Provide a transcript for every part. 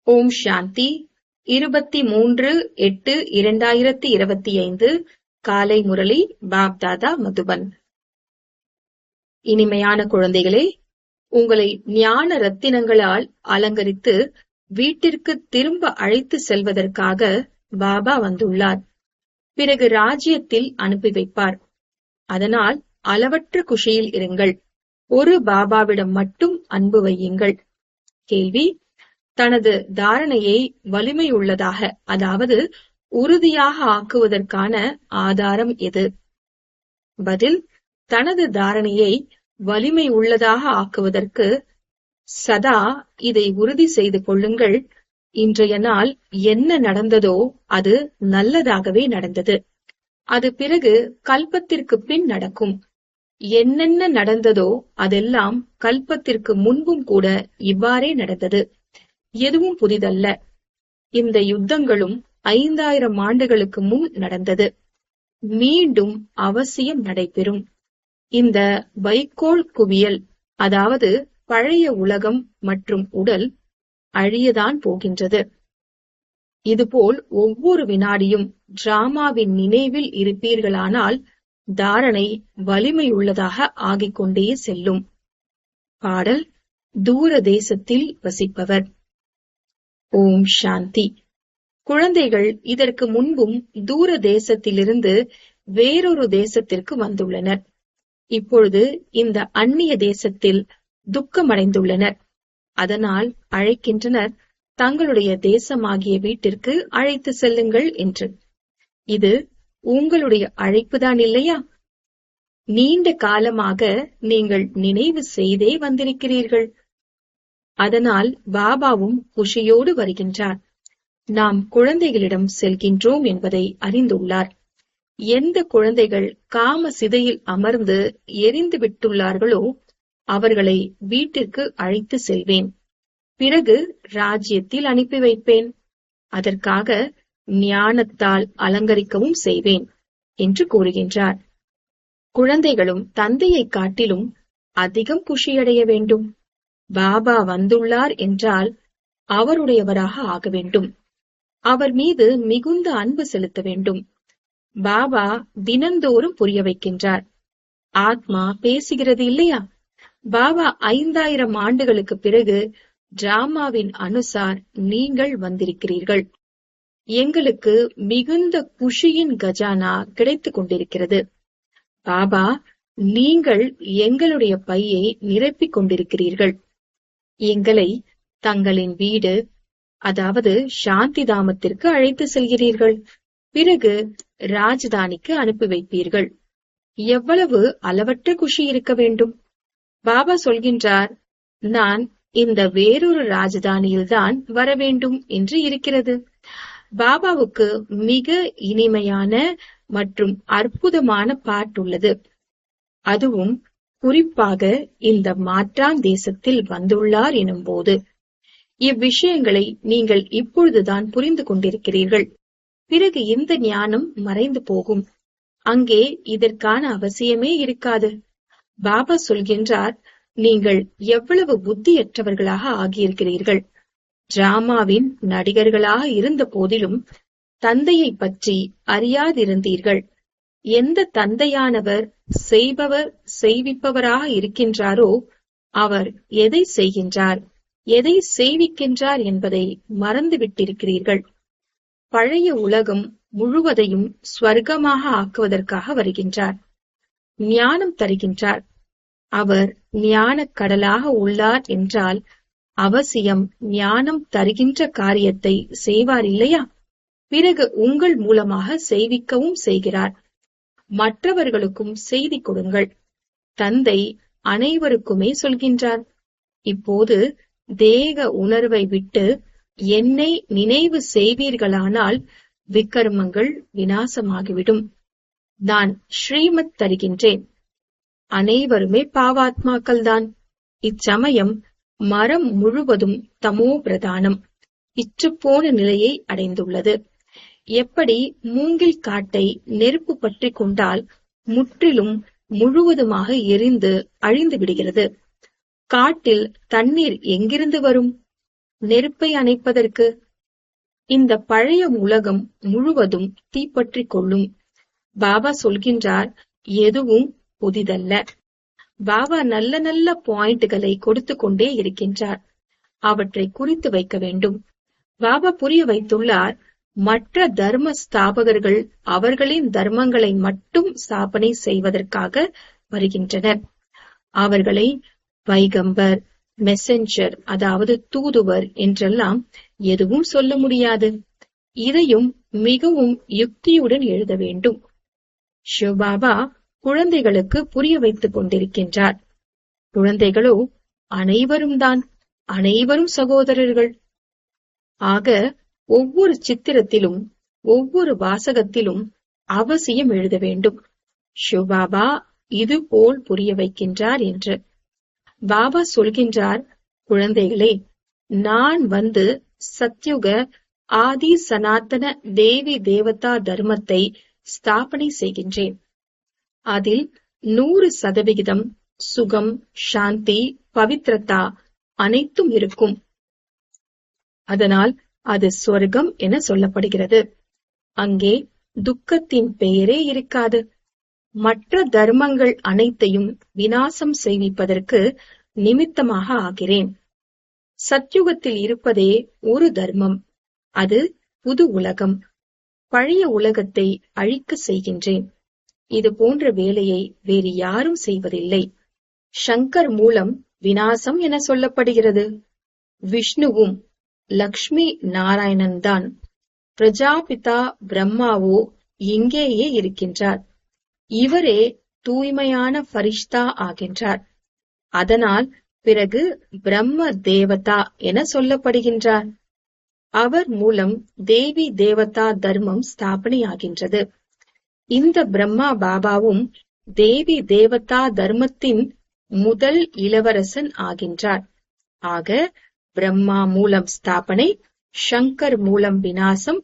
ஓம் சாந்தி 23/8/2025 காலை முரளி பாப்தாதா மதுபன். இனிமையான குழந்தைகளே, உங்களை ஞான ரத்தினங்களால் அலங்கரித்து வீட்டிற்கு திரும்ப அழைத்து செல்வதற்காக பாபா வந்துள்ளார். பிறகு ராஜ்யத்தில் அனுப்பி வைப்பார். அதனால் அளவற்ற குஷியில் இருங்கள். ஒரு பாபாவிடம் மட்டும் அன்பு வையுங்கள். கேள்வி: தனது தாரணையை வலிமையுள்ளதாக, அதாவது உறுதியாக ஆக்குவதற்கான ஆதாரம் எது? பதில்: தனது தாரணையை வலிமை உள்ளதாக ஆக்குவதற்கு சதா இதை உறுதி செய்து கொள்ளுங்கள். இன்றைய நாள் என்ன நடந்ததோ அது நல்லதாகவே நடந்தது. அது பிறகு கல்பத்திற்கு பின் நடக்கும். என்னென்ன நடந்ததோ அதெல்லாம் கல்பத்திற்கு முன்பும் கூட இவ்வாறே நடந்தது. எதுவும் புதிதல்ல. இந்த யுத்தங்களும் 5000 ஆண்டுகளுக்கு முன் நடந்தது. மீண்டும் அவசியம் நடைபெறும். இந்த வைக்கோல் குவியல், அதாவது பழைய உலகம் மற்றும் உடல் அழியதான் போகின்றது. இதுபோல் ஒவ்வொரு வினாடியும் டிராமாவின் நினைவில் இருப்பீர்களானால் தாரணை வலிமையுள்ளதாக ஆகிக்கொண்டே செல்லும். பாடல்: தூர தேசத்தில் வசிப்பவர். ஓம் சாந்தி. குழந்தைகள் இதற்கு முன்பும் தூர தேசத்திலிருந்து வேறொரு தேசத்திற்கு வந்துள்ளனர். இப்பொழுது இந்த அந்நிய தேசத்தில் துக்கமடைந்துள்ளனர். அதனால் அழைக்கின்றனர், தங்களுடைய தேசமாகிய வீட்டிற்கு அழைத்து செல்லுங்கள் என்று. இது உங்களுடைய அழைப்புதான் இல்லையா? நீண்ட காலமாக நீங்கள் நினைவு செய்தே வந்திருக்கிறீர்கள். அதனால் பாபாவும் குஷியோடு வருகின்றார். நாம் குழந்தைகளிடம் செல்கின்றோம் என்பதை அறிந்துள்ளார். எந்த குழந்தைகள் காம சிதையில் அமர்ந்து எரிந்து விட்டுள்ளார்களோ அவர்களை வீட்டிற்கு அழைத்து செல்வேன். பிறகு ராஜ்யத்தில் அனுப்பி வைப்பேன். அதற்காக ஞானத்தால் அலங்கரிக்கவும் செய்வேன் என்று கூறுகின்றார். குழந்தைகளும் தந்தையை காட்டிலும் அதிகம் குஷியடைய வேண்டும். பாபா வந்துள்ளார் என்றால் அவருடையவராக ஆக வேண்டும். அவர் மீது மிகுந்த அன்பு செலுத்த வேண்டும். பாபா தினந்தோறும் புரிய வைக்கின்றார். ஆத்மா பேசுகிறது இல்லையா? பாபா 5000 ஆண்டுகளுக்கு பிறகு டிராமாவின் அனுசார் நீங்கள் வந்திருக்கிறீர்கள். எங்களுக்கு மிகுந்த குஷியின் கஜானா கிடைத்துக் கொண்டிருக்கிறது. பாபா, நீங்கள் எங்களுடைய பையை நிரப்பிக் கொண்டிருக்கிறீர்கள். எங்களை தங்களின் வீடு, அதாவது சாந்தி தாமத்திற்கு அழைத்து செல்கிறீர்கள். பிறகு ராஜதானிக்கு அனுப்பி வைப்பீர்கள். எவ்வளவு அளவற்ற குஷி இருக்க வேண்டும்! பாபா சொல்கின்றார், நான் இந்த வேறொரு ராஜதானியில்தான் வர வேண்டும் என்று இருக்கிறது. பாபாவுக்கு மிக இனிமையான மற்றும் அற்புதமான பாட்டுள்ளது. அதுவும் குறிப்பாக இந்த மாற்றான் தேசத்தில் வந்துள்ளார் எனும் போது. இவ்விஷயங்களை நீங்கள் இப்பொழுதுதான் புரிந்து கொண்டிருக்கிறீர்கள். பிறகு இந்த ஞானம் மறைந்து போகும். அங்கே இதற்கான அவசியமே இருக்காது. பாபா சொல்கின்றார், நீங்கள் எவ்வளவு புத்தியற்றவர்களாக ஆகியிருக்கிறீர்கள். டிராமாவின் நடிகர்களாக இருந்த போதிலும் தந்தையை பற்றி அறியாதிருந்தீர்கள். எந்த தந்தையானவர் செய்விப்பவராக இருக்கின்றாரோ அவர் எதை செய்கின்றார், எதை செய்விக்கின்றார் என்பதை மறந்துவிட்டிருக்கிறீர்கள். பழைய உலகம் முழுவதையும் ஸ்வர்க்கமாக ஆக்குவதற்காக வருகின்றார். ஞானம் தருகின்றார். அவர் ஞானக் கடலாக உள்ளார் என்றால் அவசியம் ஞானம் தருகின்ற காரியத்தை செய்வார் இல்லையா? பிறகு உங்கள் மூலமாக செய்விக்கவும் செய்கிறார். மற்றவர்களுக்கும் செய்தி கொடுங்கள். தந்தை அனைவருக்குமே சொல்கின்றார். இப்போது தேக உணர்வை விட்டு என்னை நினைவு செய்வீர்களானால் விக்கர்மங்கள் விநாசமாகிவிடும். நான் ஸ்ரீமத் தருகின்றேன். அனைவருமே பாவாத்மாக்கள்தான். இச்சமயம் மரம் முழுவதும் தமோ பிரதானம், இற்றுப்போன நிலையை அடைந்துள்ளது. எப்படி மூங்கில் காட்டை நெருப்பு பற்றி கொண்டால் முற்றிலும் முழுவதுமாக எரிந்து அழிந்து விடுகிறது. காட்டில் தண்ணீர் எங்கிருந்து வரும்? நெருப்பை அணைப்பதற்கு? இந்த பழைய உலகம் முழுவதும் தீப்பற்றிக் கொள்ளும். பாபா சொல்கின்றார், எதுவும் புதிதல்ல. பாபா நல்ல நல்ல பாயிண்ட்களை கொடுத்து கொண்டே இருக்கின்றார். அவற்றை குறித்து வைக்க வேண்டும். பாபா புரிய வைத்துள்ளார், மற்ற தர்ம ஸ்தாபகர்கள் அவர்களின் தர்மங்களை மட்டும் ஸ்தாபனை செய்வதற்காக வருகின்றனர். அவர்களை பைகம்பர், மெசஞ்சர், அதாவது தூதுவர் என்றெல்லாம் எதுவும் சொல்ல முடியாது. இதையும் மிகவும் யுக்தியுடன் எழுத வேண்டும். சிவபாபா குழந்தைகளுக்கு புரிய வைத்துக் கொண்டிருக்கின்றார். குழந்தைகளோ அனைவரும் தான், அனைவரும் சகோதரர்கள். ஆக ஒவ்வொரு சித்திரத்திலும் ஒவ்வொரு வாசகத்திலும் அவசியம் எழுத வேண்டும், சிவபாபா இது போல் புரிய வைக்கின்றார் என்று. பாபா சொல்கின்றார், குழந்தைகளே, நான் வந்து சத்யுக ஆதி சனாதன தேவி தேவதா தர்மத்தை ஸ்தாபனை செய்கின்றேன். அதில் 100% சுகம், சாந்தி, பவித்ரதா அனைத்தும் இருக்கும். அதனால் அது சொர்க்கம் என சொல்லப்படுகிறது. அங்கே துக்கத்தின் பெயரே இருக்காது. மற்ற தர்மங்கள் அனைத்தையும் விநாசம் செய்விப்பதற்கு நிமித்தமாக ஆகிறேன். சத்யுகத்தில் இருப்பதே ஒரு தர்மம், அது புது உலகம். பழைய உலகத்தை அழிக்க செய்கின்றேன். இது போன்ற வேலையை வேறு யாரும் செய்வதில்லை. சங்கர் மூலம் விநாசம் என சொல்லப்படுகிறது. விஷ்ணுவும் லக்ஷ்மி நாராயணன் தான். பிரஜாபிதா பிரம்மாவோ இங்கேயே இருக்கின்றார். இவரே தூய்மையான ஃபரிஷ்தா ஆகின்றார். அதனால் பிறகு பிரம்ம தேவதா என சொல்லப்படுகின்றார். அவர் மூலம் தேவி தேவதா தர்மம் ஸ்தாபனையாகின்றது. இந்த பிரம்மா பாபாவும் தேவி தேவதா தர்மத்தின் முதல் இளவரசன் ஆகின்றார். ஆக பிரம்மா மூலம் ஸ்தாபனை, சங்கர் மூலம் விநாசம்.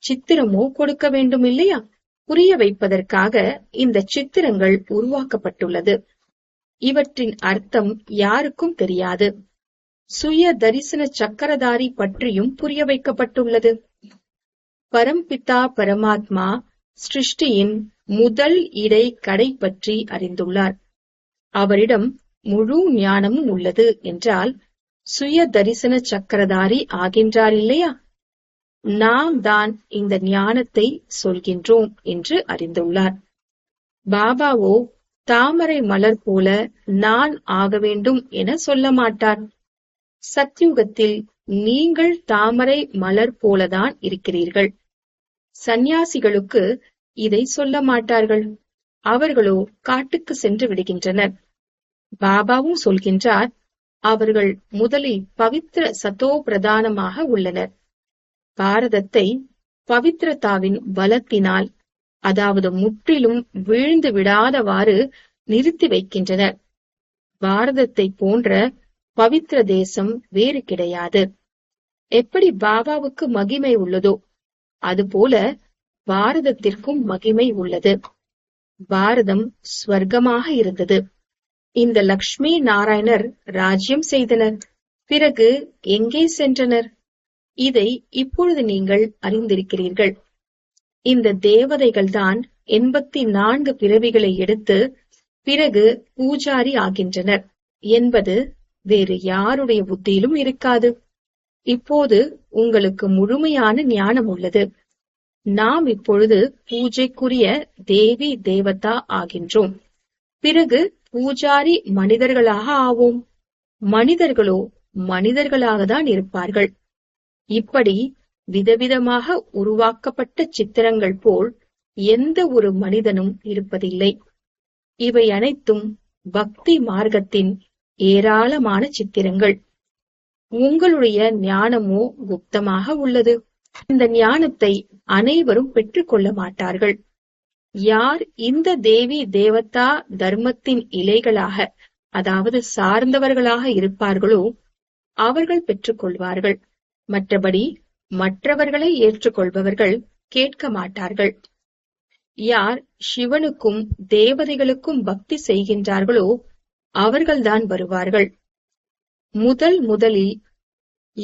சித்திரமோ கொடுக்க வேண்டும் இல்லையா? புரிய வைப்பதற்காக இந்த சித்திரங்கள் உருவாக்கப்பட்டுள்ளது. இவற்றின் அர்த்தம் யாருக்கும் தெரியாது. சுய தரிசன சக்கரதாரி பற்றியும் புரிய வைக்கப்பட்டுள்ளது. பரம்பிதா பரமாத்மா சிருஷ்டியின் முதல் இடை கடை பற்றி அறிந்துள்ளார். அவரிடம் முழு ஞானமும் உள்ளது என்றால் சுய தரிசன சக்கரதாரி ஆகின்றார் இல்லையா? நாம் தான் இந்த ஞானத்தை சொல்கின்றோம் என்று அறிந்துள்ளார். பாபாவோ தாமரை மலர் போல நான் ஆக வேண்டும் என சொல்ல மாட்டார். சத்யுகத்தில் நீங்கள் தாமரை மலர் போலதான் இருக்கிறீர்கள். சந்நியாசிகளுக்கு இதை சொல்ல மாட்டார்கள். அவர்களோ காட்டுக்கு சென்று விடுகின்றனர். பாபாவும் சொல்கின்றார், அவர்கள் முதலில் பவித்ர சதோ பிரதானமாக உள்ளனர். பாரதத்தை பவித்ரதாவின் பலத்தினால், அதாவது முற்றிலும் வீழ்ந்து விடாதவாறு நிறுத்தி வைக்கின்றனர். பாரதத்தை போன்ற பவித்ர தேசம் வேறு கிடையாது. எப்படி பாபாவுக்கு மகிமை உள்ளதோ அதுபோல பாரதத்திற்கும் மகிமை உள்ளது. பாரதம் ஸ்வர்க்கமாக இருந்தது. இந்த லக்ஷ்மி நாராயணர் ராஜ்யம் செய்தனர். பிறகு எங்கே சென்றனர்? இதை இப்பொழுது நீங்கள் அறிந்திருக்கிறீர்கள். இந்த தேவதைகள்தான் 84 பிறவிகளை எடுத்து பிறகு பூஜாரி ஆகின்றனர் என்பது வேறு யாருடைய புத்தியிலும் இருக்காது. இப்போது உங்களுக்கு முழுமையான ஞானம் உள்ளது. நாம் இப்பொழுது பூஜைக்குரிய தேவி தேவதா ஆகின்றோம். பிறகு பூஜாரி மனிதர்களாக ஆவோம். மனிதர்களோ மனிதர்களாகத்தான் இருப்பார்கள். இப்படி விதவிதமாக உருவாக்கப்பட்ட சித்திரங்கள் போல் எந்த ஒரு மனிதனும் இருப்பதில்லை. இவை அனைத்தும் பக்தி மார்க்கத்தின் ஏராளமான சித்திரங்கள். உங்களுடைய ஞானமோ குப்தமாக உள்ளது. இந்த ஞானத்தை அனைவரும் பெற்றுக்கொள்ள மாட்டார்கள். யார் இந்த தேவி தேவதா தர்மத்தின் இலைகளாக, அதாவது சார்ந்தவர்களாக இருப்பார்களோ அவர்கள் பெற்றுக்கொள்வார்கள். மற்றபடி மற்றவர்களை ஏற்றுக்கொள்பவர்கள் கேட்க மாட்டார்கள். யார் சிவனுக்கும் தேவதைகளுக்கும் பக்தி செய்கின்றார்களோ அவர்கள்தான் வருவார்கள். முதலில்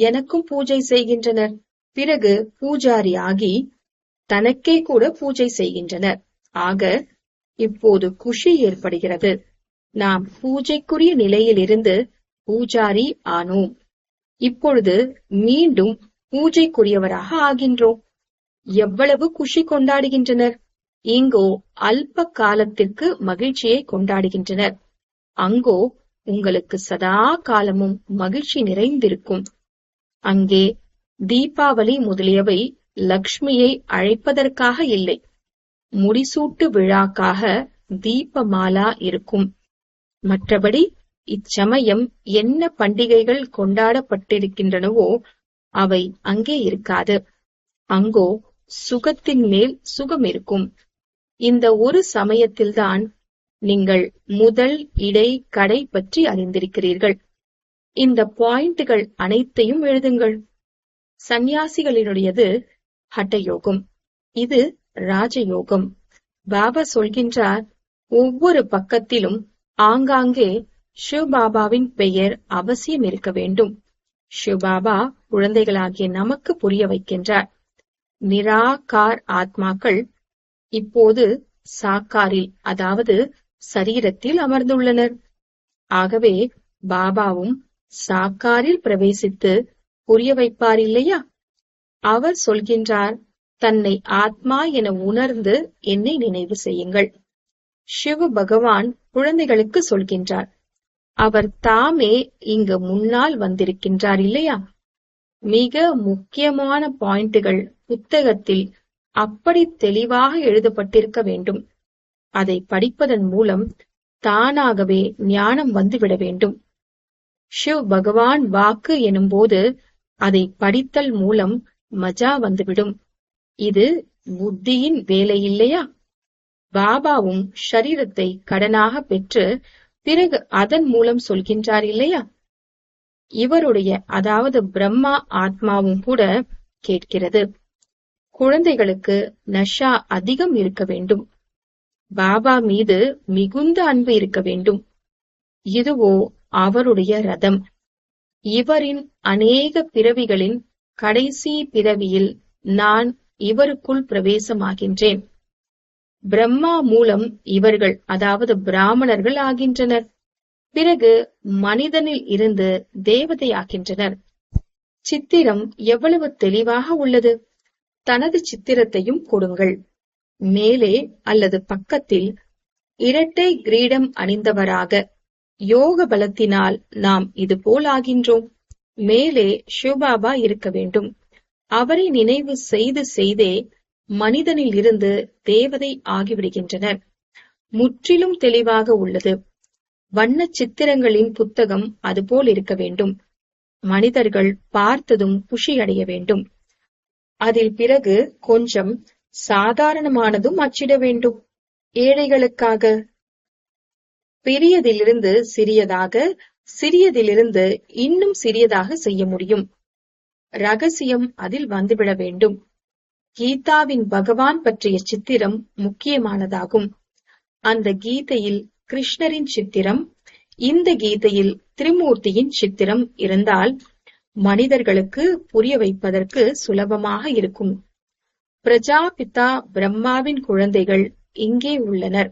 எனக்கும் பூஜை செய்கின்றனர். பிறகு பூஜாரி ஆகி தனக்கே கூட பூஜை செய்கின்றனர். ஆக இப்போது குஷி ஏற்படுகிறது. நாம் பூஜைக்குரிய நிலையில் இருந்து பூஜாரி ஆனோம். இப்பொழுது மீண்டும் பூஜைக்குரியவராக ஆகின்றோம். எவ்வளவு குஷி கொண்டாடுகின்றனர்! இங்கோ அல்ப காலத்திற்கு மகிழ்ச்சியை கொண்டாடுகின்றனர். அங்கோ உங்களுக்கு சதா காலமும் மகிழ்ச்சி நிறைந்திருக்கும். அங்கே தீபாவளி முதலியவை லக்ஷ்மியை அழைப்பதற்காக இல்லை, முடிசூட்டு விழாக்காக தீபமாலா இருக்கும். மற்றபடி இச்சமயம் என்ன பண்டிகைகள் கொண்டாடப்பட்டிருக்கின்றனவோ அவை அங்கே இருக்காது. அங்கோ சுகத்தின் மேல் சுகம் இருக்கும். இந்த ஒரு சமயத்தில்தான் நீங்கள் முதல் இடை கடை பற்றி அறிந்திருக்கிறீர்கள். இந்த பாயிண்டுகள் அனைத்தையும் எழுதுங்கள். சந்நியாசிகளினுடையது ஹட்டயோகம், இது ராஜயோகம். பாபா சொல்கின்றார், ஒவ்வொரு பக்கத்திலும் ஆங்காங்கே சிவபாபாவின் பெயர் அவசியம் இருக்க வேண்டும். சிவபாபா குழந்தைகளாகிய நமக்கு புரிய வைக்கின்றார். நிராகார் ஆத்மாக்கள் இப்போது சாக்காரில், அதாவது சரீரத்தில் அமர்ந்துள்ளனர். ஆகவே பாபாவும் சாக்காரில் பிரவேசித்து புரிய வைப்பார் இல்லையா? அவர் சொல்கின்றார், தன்னை ஆத்மா என உணர்ந்து என்னை நினைவு செய்யுங்கள். சிவ பகவான் குழந்தைகளுக்கு சொல்கின்றார். அவர் தாமே இங்கு முன்னால் வந்திருக்கின்றார் இல்லையா? மிக முக்கியமான பாயிண்டுகள் புத்தகத்தில் அப்படி தெளிவாக எழுதப்பட்டிருக்க வேண்டும். அதை படிப்பதன் மூலம் தானாகவே ஞானம் வந்துவிட வேண்டும். சிவ் பகவான் வாக்கு எனும்போது அதை படித்தல் மூலம் மஜா வந்துவிடும். இது புத்தியின் வேலை இல்லையா? பாபாவும் ஷரீரத்தை கடனாக பெற்று பிறகு அதன் மூலம் சொல்கின்றார் இல்லையா? இவருடைய, அதாவது பிரம்மா ஆத்மாவும் கூட கேட்கிறது. குழந்தைகளுக்கு நஷா அதிகம் இருக்க வேண்டும். பாபா மீது மிகுந்த அன்பு இருக்க வேண்டும். இதுவோ அவருடைய ரதம். இவரின் அநேக பிறவிகளின் கடைசி பிறவியில் நான் இவருக்குள் பிரவேசமாகின்றேன். பிரம்மா மூலம் இவர்கள், அதாவது பிராமணர்கள் ஆகின்றனர். பிறகு மனிதனில் இருந்து தேவதையாகின்றனர். சித்திரம் எவ்வளவு தெளிவாக உள்ளது! தனது சித்திரத்தையும் கொடுங்கள். மேலே அல்லது பக்கத்தில் இரட்டை கிரீடம் அணிந்தவராக யோக பலத்தினால் நாம் இதுபோல் ஆகின்றோம். மேலே சிவபாபா இருக்க வேண்டும். அவரை நினைவு செய்து செய்தே மனிதனில் இருந்து தேவதை ஆகிவிடுகின்றனர். முற்றிலும் தெளிவாக உள்ளது. வண்ண சித்திரங்களின் புத்தகம் அதுபோல் இருக்க வேண்டும். மனிதர்கள் பார்த்ததும் குஷியடைய வேண்டும். அதில் பிறகு கொஞ்சம் சாதாரணமானதும் அச்சிட வேண்டும். ஏழைகளுக்காக பெரியதிலிருந்து சிறியதாக, சிறியதிலிருந்து இன்னும் சிறியதாக செய்ய முடியும். ரகசியம் அதில் வந்துவிட வேண்டும். கீதாவின் பகவான் பற்றிய சித்திரம் முக்கியமானதாகும். அந்த கீதையில் கிருஷ்ணரின் சித்திரம், இந்த கீதையில் திரிமூர்த்தியின் சித்திரம் இருந்தால் மனிதர்களுக்கு புரிய வைப்பதற்கு சுலபமாக இருக்கும். பிரஜாபிதா பிரம்மாவின் குழந்தைகள் இங்கே உள்ளனர்.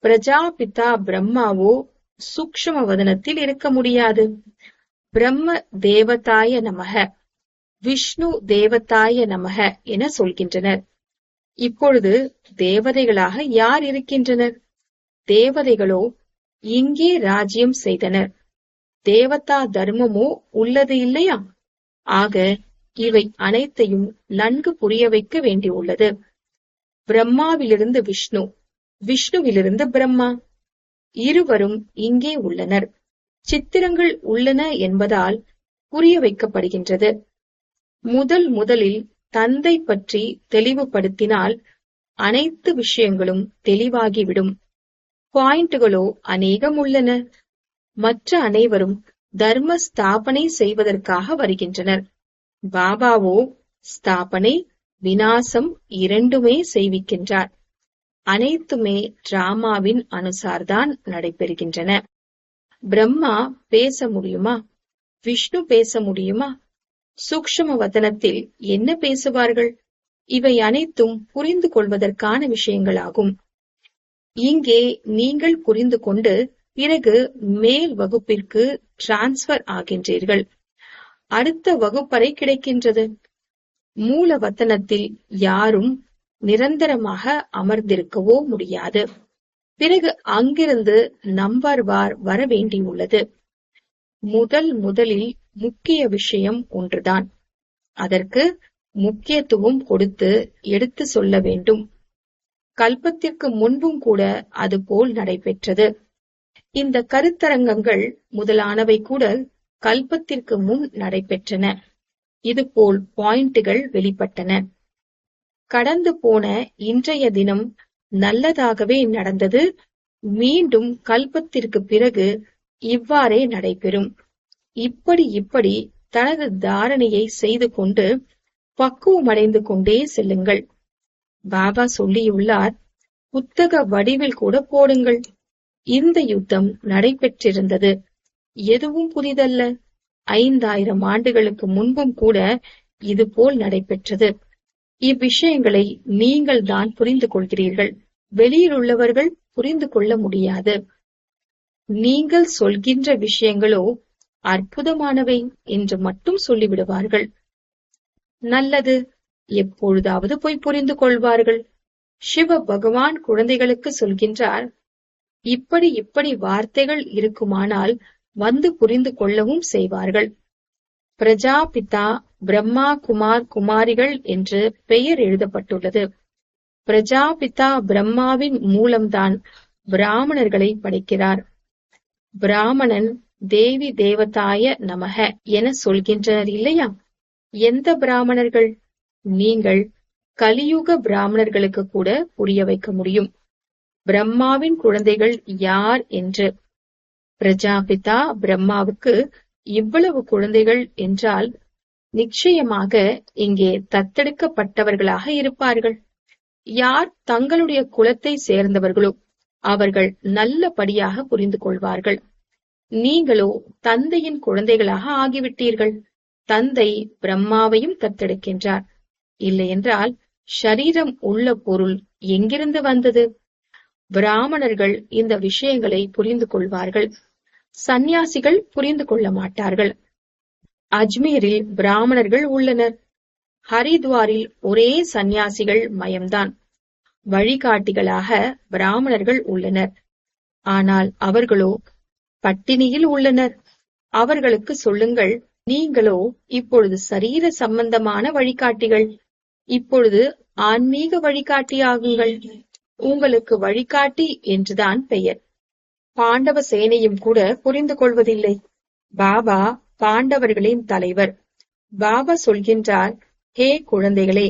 பிரஜாபிதா பிரம்மாவோ சூக்ஷ்ம வதனத்தில் இருக்க முடியாது. பிரம்ம தேவதாய நமக, விஷ்ணு தேவதாய நமக என சொல்கின்றனர். இப்பொழுது தேவதைகளாக யார் இருக்கின்றனர்? தேவதைகளோ இங்கே ராஜ்யம் செய்தனர். தேவதா தர்மமோ உள்ளது இல்லையா? ஆக இவை அனைத்தையும் நன்கு புரிய வைக்க வேண்டியுள்ளது. பிரம்மாவிலிருந்து விஷ்ணு, விஷ்ணுவிலிருந்து பிரம்மா, இருவரும் இங்கே உள்ளனர். சித்திரங்கள் உள்ளன என்பதால் புரிய வைக்கப்படுகின்றது. முதலில் தந்தை பற்றி தெளிவுபடுத்தினால் அனைத்து விஷயங்களும் தெளிவாகிவிடும். பாயிண்டுகளோ அநேகம் உள்ளன. மற்ற அனைவரும் தர்ம ஸ்தாபனை செய்வதற்காக வருகின்றனர். பாபாவோ ஸ்தாபனை, விநாசம் இரண்டுமே செய்விக்கின்றார். அனைத்துமே டிராமாவின் அனுசார்தான் நடைபெறுகின்றன. பிரம்மா பேச முடியுமா? விஷ்ணு பேச முடியுமா? சூக்ஷ்ம வதனத்தில் என்ன பேசுவார்கள்? இவை அனைத்தும் புரிந்து கொள்வதற்கான விஷயங்களாகும். இங்கே நீங்கள் புரிந்து கொண்டு பிறகு மேல் வகுப்பிற்கு டிரான்ஸ்பர் ஆகின்றீர்கள். அடுத்த வகுப்பறை கிடைக்கின்றது. மூல வத்தனத்தில் யாரும் நிரந்தரமாக அமர்ந்திருக்கவோ முடியாது. பிறகு அங்கிருந்து நம்பர் வார் வர வேண்டியுள்ளது. முதலில் முக்கிய விஷயம் ஒன்றுதான். அதற்கு முக்கியத்துவம் கொடுத்து எடுத்து சொல்ல வேண்டும். கல்பத்திற்கு முன்பும் கூட அதுபோல் நடைபெற்றது. இந்த கருத்தரங்கங்கள் முதலானவை கூட கல்பத்திற்கு முன் நடைபெற்றன. இதுபோல் பாயிண்டுகள் வெளிப்பட்டன. கடந்து போன இன்றைய தினம் நல்லதாகவே நடந்தது. மீண்டும் கல்பத்திற்கு பிறகு இவ்வாறே நடைபெறும். இப்படி தனது தாரணையை செய்து கொண்டு பக்குவமடைந்து கொண்டே செல்லுங்கள். பாபா சொல்லியுள்ளார், புத்தக வடிவில் கூட போடுங்கள். இந்த யுத்தம் நடைபெற்றிருந்தது. எதுவும் புதிதல்ல. 5000 ஆண்டுகளுக்கு முன்பும் கூட இதுபோல் நடைபெற்றது. இவ்விஷயங்களை நீங்கள் தான் புரிந்து கொள்கிறீர்கள். வெளியில் உள்ளவர்கள் புரிந்து கொள்ள முடியாது. நீங்கள் சொல்கின்ற விஷயங்களோ அற்புதமானவை என்று மட்டும் சொல்லிவிடுவார்கள். நல்லது, எப்பொழுதாவது போய் புரிந்து கொள்வார்கள். சிவ பகவான் குழந்தைகளுக்கு சொல்கின்றார், இப்படி வார்த்தைகள் இருக்குமானால் வந்து புரிந்து கொள்ளவும் செய்வார்கள். பிரஜாபிதா பிரம்மா குமார் குமாரிகள் என்று பெயர் எழுதப்பட்டுள்ளது. பிரஜாபிதா பிரம்மாவின் மூலம்தான் பிராமணர்களை படைக்கிறார். பிராமணன் தேவி தேவதாய நமக என சொல்கின்றனர் இல்லையா? எந்த பிராமணர்கள்? நீங்கள் கலியுக பிராமணர்களுக்கு கூட புரிய வைக்க முடியும் பிரம்மாவின் குழந்தைகள் யார் என்று. பிரஜாபிதா பிரம்மாவுக்கு இவ்வளவு குழந்தைகள் என்றால் நிச்சயமாக இங்கே தத்தெடுக்கப்பட்டவர்களாக இருப்பார்கள். யார் தங்களுடைய குலத்தை சேர்ந்தவர்களோ அவர்கள் நல்லபடியாக புரிந்து கொள்வார்கள். நீங்களோ தந்தையின் குழந்தைகளாக ஆகிவிட்டீர்கள். தந்தை பிரம்மாவையும் தத்தெடுக்கின்றார். இல்லையென்றால் ஷரீரம் உள்ள பொருள் எங்கிருந்து வந்தது? பிராமணர்கள் இந்த விஷயங்களை புரிந்து கொள்வார்கள். சந்நியாசிகள் புரிந்து கொள்ள மாட்டார்கள். அஜ்மீரில் பிராமணர்கள் உள்ளனர். ஹரித்வாரில் ஒரே சந்நியாசிகள் மயம்தான். வழிகாட்டிகளாக பிராமணர்கள் உள்ளனர். ஆனால் அவர்களோ பட்டினியில் உள்ளனர். அவர்களுக்கு சொல்லுங்கள், நீங்களோ இப்பொழுது சரீர சம்பந்தமான வழிகாட்டிகள். இப்பொழுது ஆன்மீக வழிகாட்டியாகுங்கள். உங்களுக்கு வழிகாட்டி என்றுதான் பெயர். பாண்டவ சேனையும் கூட புரிந்து கொள்வதில்லை. பாபா பாண்டவர்களின் தலைவர். பாபா சொல்கின்றார், ஹே குழந்தைகளே,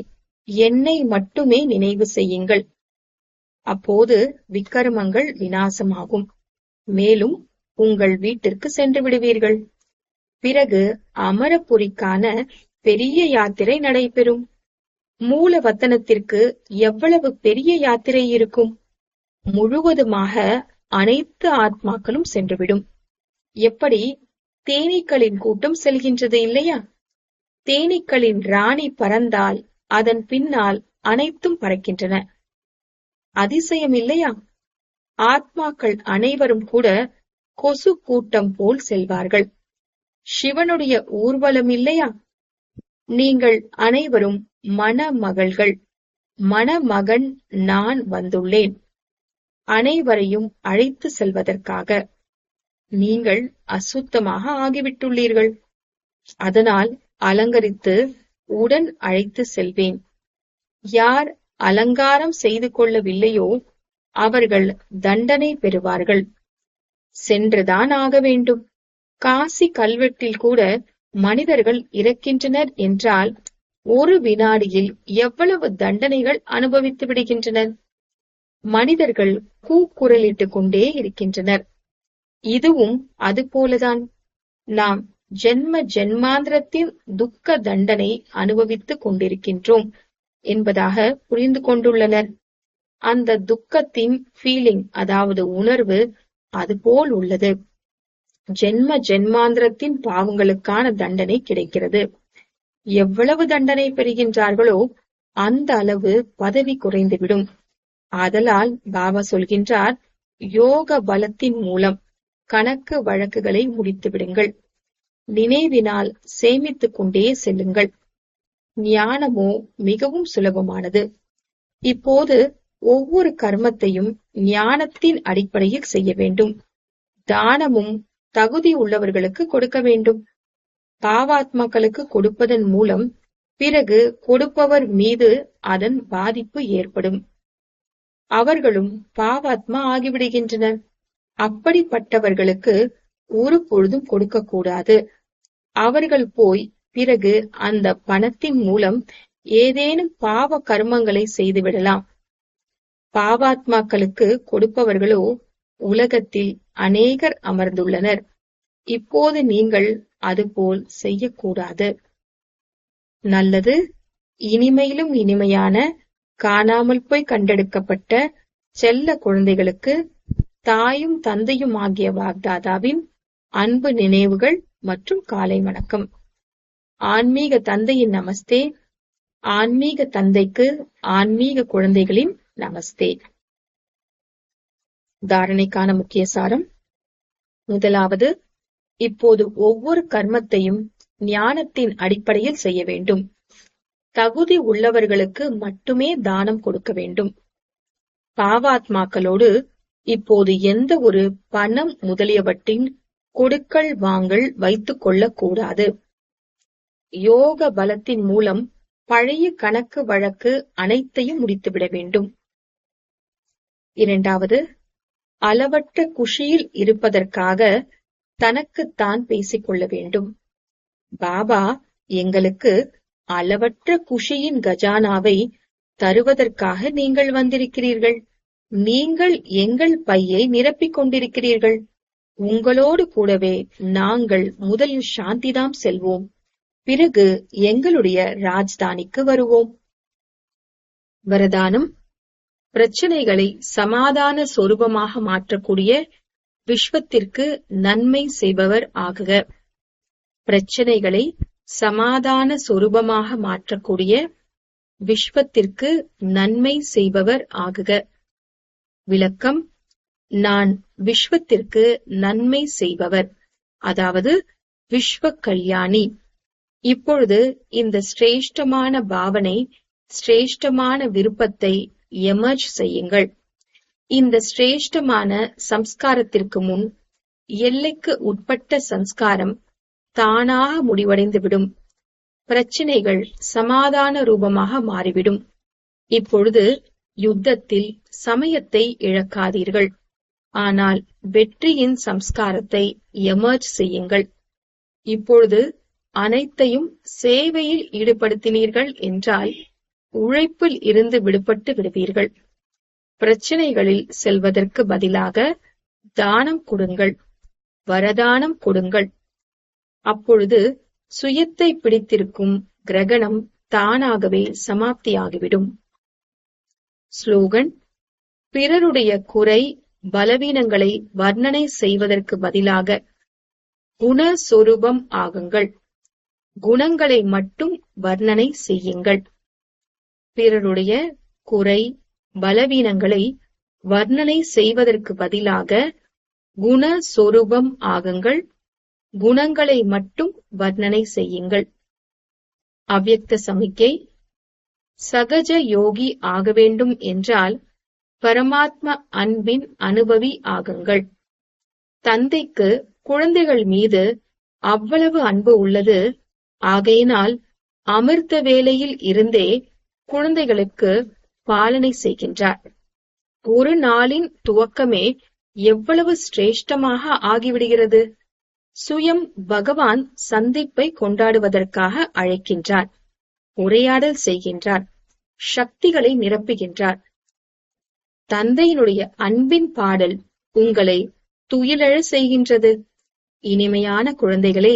என்னை மட்டுமே நினைவு செய்யுங்கள். அப்போது விக்கிரமங்கள் விநாசமாகும். மேலும் உங்கள் வீட்டிற்கு சென்று விடுவீர்கள். பிறகு அமரபுரிக்கான பெரிய யாத்திரை நடைபெறும். மூல வத்தனத்திற்கு எவ்வளவு பெரிய யாத்திரை இருக்கும்? முழுவதுமாக அனைத்து ஆத்மாக்களும் சென்றுவிடும். எப்படி தேனீக்களின் கூட்டம் செல்கின்றது இல்லையா? தேனீக்களின் ராணி பறந்தால் அதன் பின்னால் அனைத்தும் பறக்கின்றன. அதிசயம் இல்லையா? ஆத்மாக்கள் அனைவரும் கூட கொசு கூட்டம் போல் செல்வார்கள். சிவனுடைய ஊர்வலம் இல்லையா? நீங்கள் அனைவரும் மணமகள்கள். மணமகன் நான் வந்துள்ளேன், அனைவரையும் அழைத்து செல்வதற்காக. நீங்கள் அசுத்தமாக ஆகிவிட்டுள்ளீர்கள். அதனால் அலங்கரித்து உடன் அழைத்து செல்வேன். யார் அலங்காரம் செய்து கொள்ளவில்லையோ அவர்கள் தண்டனை பெறுவார்கள். சென்றுதான் ஆக வேண்டும். காசி கல்வெட்டில் கூட மனிதர்கள் இறக்கின்றனர் என்றால் ஒரு வினாடியில் எவ்வளவு தண்டனைகள் அனுபவித்து விடுகின்றனர். மனிதர்கள் கூக்குரலிட்டுக் கொண்டே இருக்கின்றனர். இதுவும் அதுபோலதான். நாம் ஜென்ம ஜென்மாந்திரத்தின் துக்க தண்டனை அனுபவித்துக் கொண்டிருக்கின்றோம் என்பதாக புரிந்து கொண்டுள்ளனர். அந்த துக்கத்தின் ஃபீலிங், அதாவது உணர்வு அதுபோல் உள்ளது. ஜென்ம ஜென்மாந்திரத்தின் பாவங்களுக்கான தண்டனை கிடைக்கிறது. எவ்வளவு தண்டனை பெறுகின்றார்களோ அந்த அளவு பதவி குறைந்துவிடும். ஆதலால் பாபா சொல்கின்றார், யோக பலத்தின் மூலம் கணக்கு வழக்குகளை முடித்து விடுங்கள். நினைவினால் சேமித்துக் கொண்டே செல்லுங்கள். ஞானமோ மிகவும் சுலபமானது. இப்போது ஒவ்வொரு கர்மத்தையும் ஞானத்தின் அடிப்படையில் செய்ய வேண்டும். தானமும் தகுதி உள்ளவர்களுக்கு கொடுக்க வேண்டும். பாவாத்மாக்களுக்கு கொடுப்பதன் மூலம் பிறகு கொடுப்பவர் மீது அதன் பாதிப்பு ஏற்படும். அவர்களும் பாவாத்மா ஆகிவிடுகின்றனர். அப்படிப்பட்டவர்களுக்கு ஒரு பொழுதும் கொடுக்கக்கூடாது. அவர்கள் போய் பிறகு அந்த பணத்தின் மூலம் ஏதேனும் பாவ கர்மங்களை செய்துவிடலாம். பாவாத்மாக்களுக்கு கொடுப்பவர்களோ உலகத்தில் அநேகர் அமர்ந்துள்ளனர். இப்போது நீங்கள் அதுபோல் செய்யக்கூடாது. நல்லது. இனிமையிலும் இனிமையான காணாமல் போய் கண்டெடுக்கப்பட்ட செல்ல குழந்தைகளுக்கு தாயும் தந்தையும் ஆகிய வாக்தாதாவின் அன்பு நினைவுகள் மற்றும் காலை வணக்கம். ஆன்மீக தந்தையின் நமஸ்தே. ஆன்மீக தந்தைக்கு ஆன்மீக குழந்தைகளின் நமஸ்தே. தாரணைக்கான முக்கிய சாரம். முதலாவது, இப்போது ஒவ்வொரு கர்மத்தையும் ஞானத்தின் அடிப்படையில் செய்ய வேண்டும். தகுதி உள்ளவர்களுக்கு மட்டுமே தானம் கொடுக்க வேண்டும். பாவாத்மாக்களோடு இப்போது எந்த ஒரு பணம் முதலியவற்றின் கொடுக்கல் வாங்கல் வைத்துக் கொள்ளக்கூடாது. யோக பலத்தின் மூலம் பழைய கணக்கு வழக்கு அனைத்தையும் முடித்துவிட வேண்டும். இரண்டாவது, அளவற்ற குஷியில் இருப்பதற்காக தனக்குத்தான் பேசிக்கொள்ள வேண்டும். பாபா எங்களுக்கு அளவற்ற குஷியின் கஜானாவை தருவதற்காக நீங்கள் வந்திருக்கிறீர்கள். நீங்கள் எங்கள் பையை நிரப்பிக் கொண்டிருக்கிறீர்கள். உங்களோடு கூடவே நாங்கள் முதலில் சாந்திதாம் செல்வோம். பிறகு எங்களுடைய ராஜ்தானிக்கு வருவோம். வரதானம். பிரச்சனைகளை சமாதான சொரூபமாக மாற்றக்கூடிய விஸ்வத்திற்கு நன்மை செய்பவர் ஆகுக. பிரச்சனைகளை சமாதான சொரூபமாக மாற்றக்கூடிய விஸ்வத்திற்கு நன்மை செய்பவர் ஆகுக. விளக்கம். நான் விஸ்வத்திற்கு நன்மை செய்பவர், அதாவது விஸ்வ கல்யாணி. இப்பொழுது இந்த சிரேஷ்டமான பாவனை, சிரேஷ்டமான விருப்பத்தை எமர்ஜ் செய்யுங்கள். இந்த சிரேஷ்டமான சம்ஸ்காரத்திற்கு முன் எல்லைக்கு உட்பட்ட சம்ஸ்காரம் தானாக முடிவடைந்துவிடும். பிரச்சினைகள் சமாதான ரூபமாக மாறிவிடும். இப்பொழுது யுத்தத்தில் சமயத்தை இழக்காதீர்கள். ஆனால் வெற்றியின் சம்ஸ்காரத்தை எமர்ஜ் செய்யுங்கள். இப்பொழுது அனைத்தையும் சேவையில் ஈடுபடுத்தினீர்கள் என்றால் உழைப்பில் இருந்து விடுபட்டு விடுவீர்கள். பிரச்சனைகளில் செல்வதற்கு பதிலாக தானம் கொடுங்கள், வரதானம் கொடுங்கள். அப்பொழுது சுயத்தை பிடித்திருக்கும் கிரகணம் தானாகவே சமாப்தியாகிவிடும். ஸ்லோகன். பிறருடைய குறை பலவீனங்களை வர்ணனை செய்வதற்கு பதிலாக குணஸ்வரூபம் ஆகுங்கள். குணங்களை மட்டும் வர்ணனை செய்யுங்கள். பிறருடைய குறை பலவீனங்களை வர்ணனை செய்வதற்கு பதிலாக குணஸ்வரூபம் ஆகுங்கள். குணங்களை மட்டும் வர்ணனை செய்யுங்கள். அவ்யக்த சமிக்கை. சகஜ யோகி ஆக வேண்டும் என்றால் பரமாத்ம அன்பின் அனுபவி ஆகுங்கள். தந்தைக்கு குழந்தைகள் மீது அவ்வளவு அன்பு உள்ளது. ஆகையினால் அமிர்த வேளையில் இருந்தே குழந்தைகளுக்கு பாலனை செய்கின்றார். ஒரு நாளின் துவக்கமே எவ்வளவு சிரேஷ்டமாக ஆகிவிடுகிறது. சுயம் பகவான் சந்திப்பை கொண்டாடுவதற்காக அழைக்கின்றார், உரையாடல் செய்கின்றார், சக்திகளை நிரப்புகின்றார். தந்தையினுடைய அன்பின் பாடல் உங்களை துயிலெழ செய்கின்றது. இனிமையான குழந்தைகளே,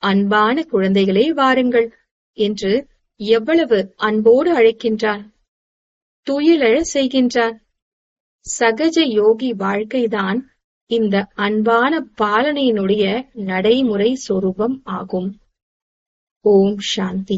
அன்பான குழந்தைகளே, வாருங்கள் என்று எவ்வளவு அன்போடு அழைக்கின்றார், துயிலெழ செய்கின்றார். சகஜ யோகி வாழ்க்கைதான் இந்த அன்பான பாலனையினுடைய நடைமுறை சொரூபம் ஆகும். ஓம் சாந்தி.